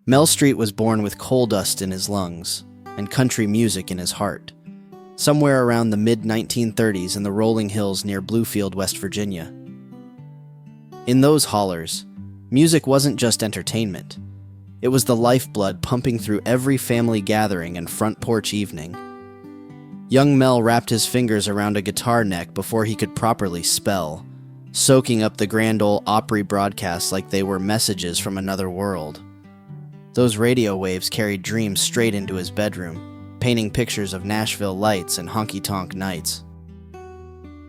Mel Street was born with coal dust in his lungs and country music in his heart, somewhere around the mid-1930s in the rolling hills near Bluefield, West Virginia. In those hollers, music wasn't just entertainment. It was the lifeblood pumping through every family gathering and front porch evening. Young Mel wrapped his fingers around a guitar neck before he could properly spell, soaking up the grand ole Opry broadcasts like they were messages from another world. Those radio waves carried dreams straight into his bedroom, painting pictures of Nashville lights and honky-tonk nights.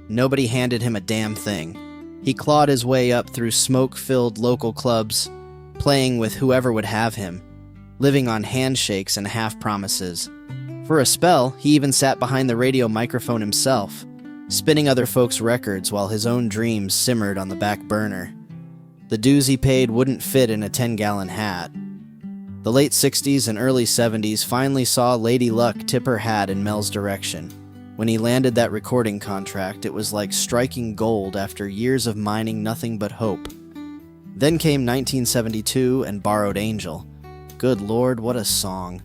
Nobody handed him a damn thing. He clawed his way up through smoke-filled local clubs, playing with whoever would have him, living on handshakes and half-promises. For a spell, he even sat behind the radio microphone himself, spinning other folks' records while his own dreams simmered on the back burner. The dues he paid wouldn't fit in a 10-gallon hat. The late 60s and early 70s finally saw Lady Luck tip her hat in Mel's direction. When he landed that recording contract, it was like striking gold after years of mining nothing but hope. Then came 1972 and Borrowed Angel. Good Lord, what a song.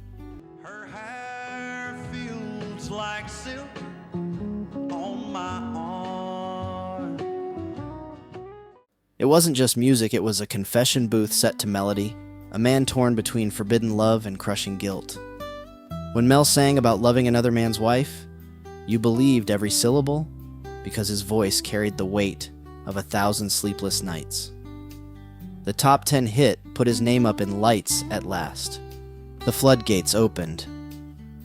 Her hair feels like silk on my arm. It wasn't just music, it was a confession booth set to melody, a man torn between forbidden love and crushing guilt. When Mel sang about loving another man's wife, you believed every syllable because his voice carried the weight of 1,000 sleepless nights. The top 10 hit put his name up in lights at last. The floodgates opened.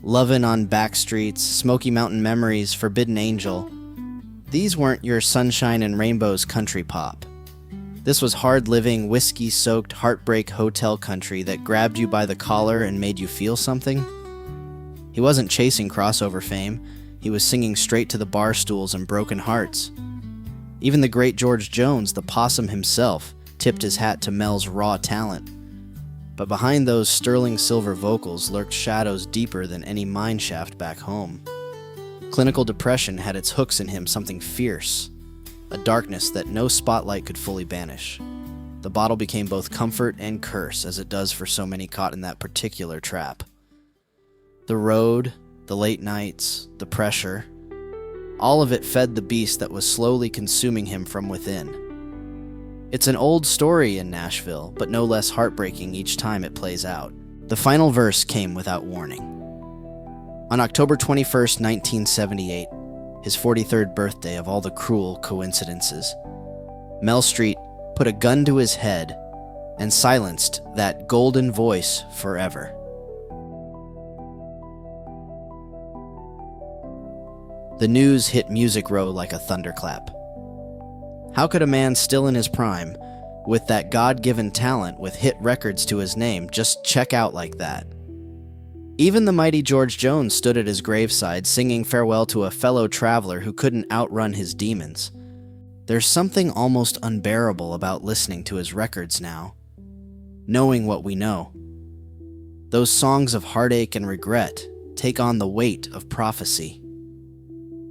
Lovin' on Backstreets, Smoky Mountain Memories, Forbidden Angel. These weren't your sunshine and rainbows country pop. This was hard-living, whiskey-soaked, heartbreak hotel country that grabbed you by the collar and made you feel something. He wasn't chasing crossover fame. He was singing straight to the bar stools and broken hearts. Even the great George Jones, the possum himself, tipped his hat to Mel's raw talent. But behind those sterling silver vocals lurked shadows deeper than any mineshaft back home. Clinical depression had its hooks in him, something fierce, a darkness that no spotlight could fully banish. The bottle became both comfort and curse, as it does for so many caught in that particular trap. The road, the late nights, the pressure, all of it fed the beast that was slowly consuming him from within. It's an old story in Nashville, but no less heartbreaking each time it plays out. The final verse came without warning. On October 21st, 1978, his 43rd birthday of all the cruel coincidences, Mel Street put a gun to his head and silenced that golden voice forever. The news hit Music Row like a thunderclap. How could a man still in his prime, with that God-given talent with hit records to his name, just check out like that? Even the mighty George Jones stood at his graveside singing farewell to a fellow traveler who couldn't outrun his demons. There's something almost unbearable about listening to his records now, knowing what we know. Those songs of heartache and regret take on the weight of prophecy.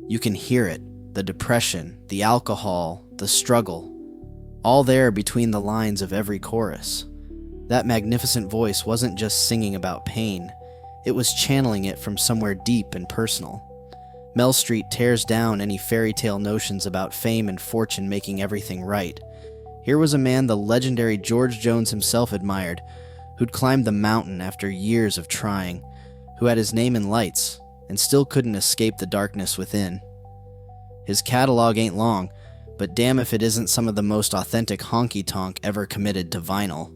You can hear it, the depression, the alcohol, the struggle, all there between the lines of every chorus. That magnificent voice wasn't just singing about pain, it was channeling it from somewhere deep and personal. Mel Street tears down any fairy tale notions about fame and fortune making everything right. Here was a man the legendary George Jones himself admired, who'd climbed the mountain after years of trying, who had his name in lights and still couldn't escape the darkness within. His catalog ain't long, but damn if it isn't some of the most authentic honky-tonk ever committed to vinyl.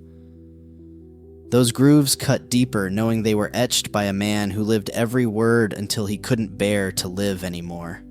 Those grooves cut deeper, knowing they were etched by a man who lived every word until he couldn't bear to live anymore.